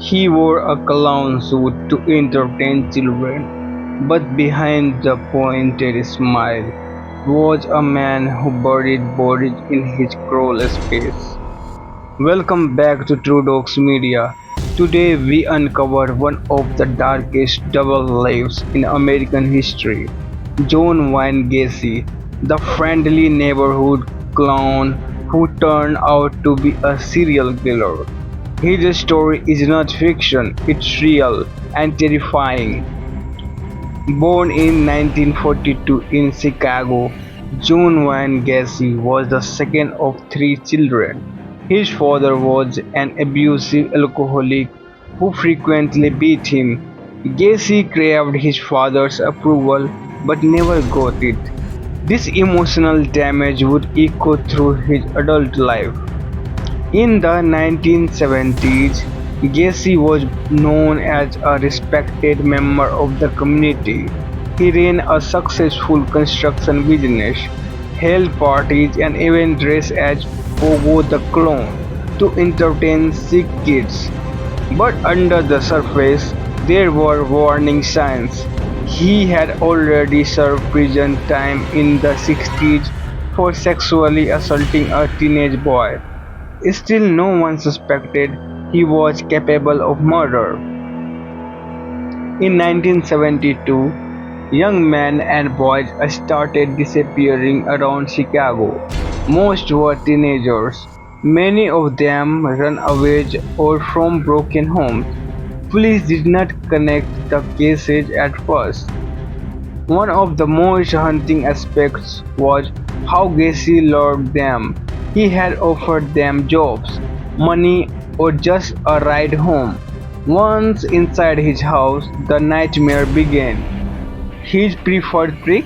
He wore a clown suit to entertain children, but behind the pointed smile was a man who buried bodies in his crawl space. Welcome back to True Dogs Media. Today we uncover one of the darkest double lives in American history. John Wayne Gacy, the friendly neighborhood clown who turned out to be a serial killer. His story is not fiction, it's real and terrifying. Born in 1942 in Chicago, John Wayne Gacy was the second of three children. His father was an abusive alcoholic who frequently beat him. Gacy craved his father's approval but never got it. This emotional damage would echo through his adult life. In the 1970s, Gacy was known as a respected member of the community. He ran a successful construction business, held parties, and even dressed as Pogo the Clown to entertain sick kids. But under the surface, there were warning signs. He had already served prison time in the 60s for sexually assaulting a teenage boy. Still no one suspected he was capable of murder. In 1972, young men and boys started disappearing around Chicago. Most were teenagers, many of them runaways or from broken homes. Police did not connect the cases at first. One of the most haunting aspects was how Gacy lured them. He had offered them jobs, money, or just a ride home. Once inside his house, the nightmare began. His preferred trick?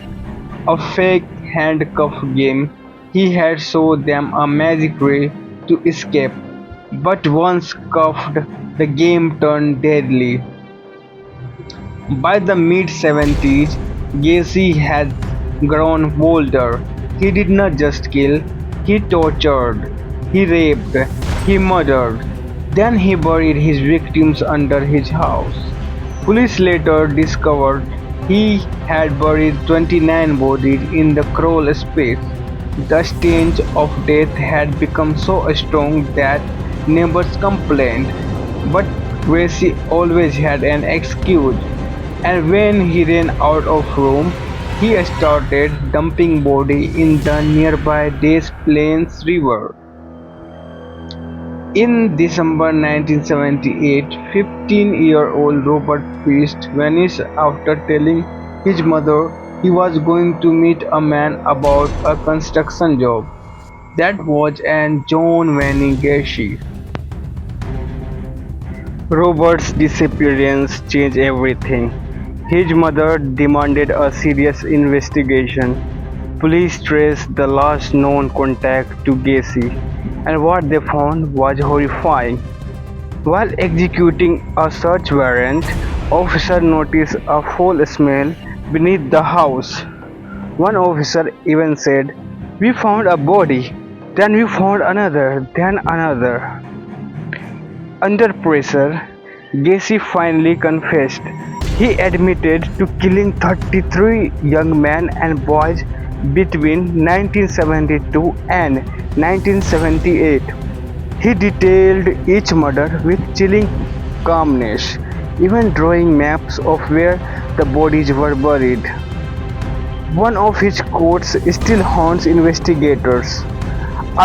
A fake handcuff game. He had showed them a magic way to escape. But once cuffed, the game turned deadly. By the mid-seventies, Gacy had grown bolder. He did not just kill, he tortured, he raped, he murdered. Then he buried his victims under his house. Police later discovered he had buried 29 bodies in the crawl space. The stench of death had become so strong that neighbors complained, but Gracie always had an excuse, and when he ran out of room, he started dumping bodies in the nearby Des Plaines River. In December 1978, 15-year-old Robert Priest vanished after telling his mother he was going to meet a man about a construction job. That was an John Wayne Gacy. Robert's disappearance changed everything. His mother demanded a serious investigation. Police traced the last known contact to Gacy, and what they found was horrifying. While executing a search warrant, officers noticed a foul smell beneath the house. One officer even said, "We found a body, then we found another, then another." Under pressure, Gacy finally confessed. He admitted to killing 33 young men and boys between 1972 and 1978. He detailed each murder with chilling calmness, even drawing maps of where the bodies were buried. One of his quotes still haunts investigators: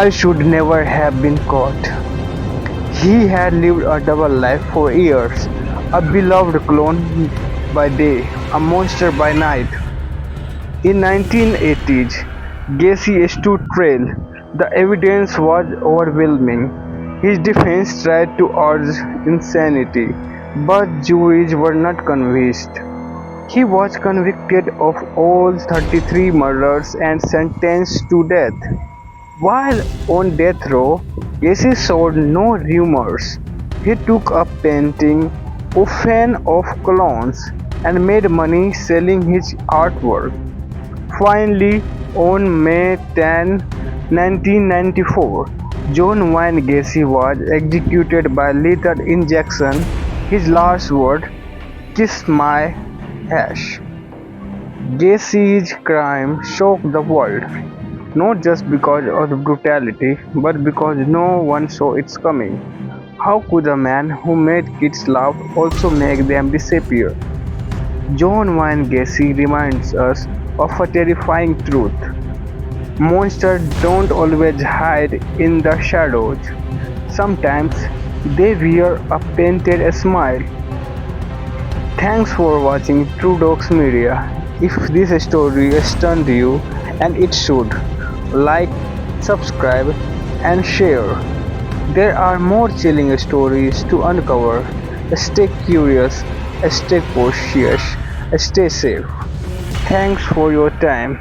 "I should never have been caught." He had lived a double life for years, a beloved clone by day, a monster by night. In 1980s, Gacy stood trial. The evidence was overwhelming. His defense tried to urge insanity, but juries were not convinced. He was convicted of all 33 murders and sentenced to death. While on death row, Gacy showed no remorse. He took up painting, a fan of clowns, and made money selling his artwork. Finally, on May 10, 1994, John Wayne Gacy was executed by lethal injection. His last word, "Kiss my ash." Gacy's crime shocked the world, not just because of the brutality, but because no one saw it coming. How could a man who made kids laugh also make them disappear? John Wayne Gacy reminds us of a terrifying truth. Monsters don't always hide in the shadows. Sometimes they wear a painted smile. Thanks for watching True Dogs Media. If this story stunned you, and it should, like, subscribe, and share. There are more chilling stories to uncover. Stay curious, stay cautious, stay safe. Thanks for your time.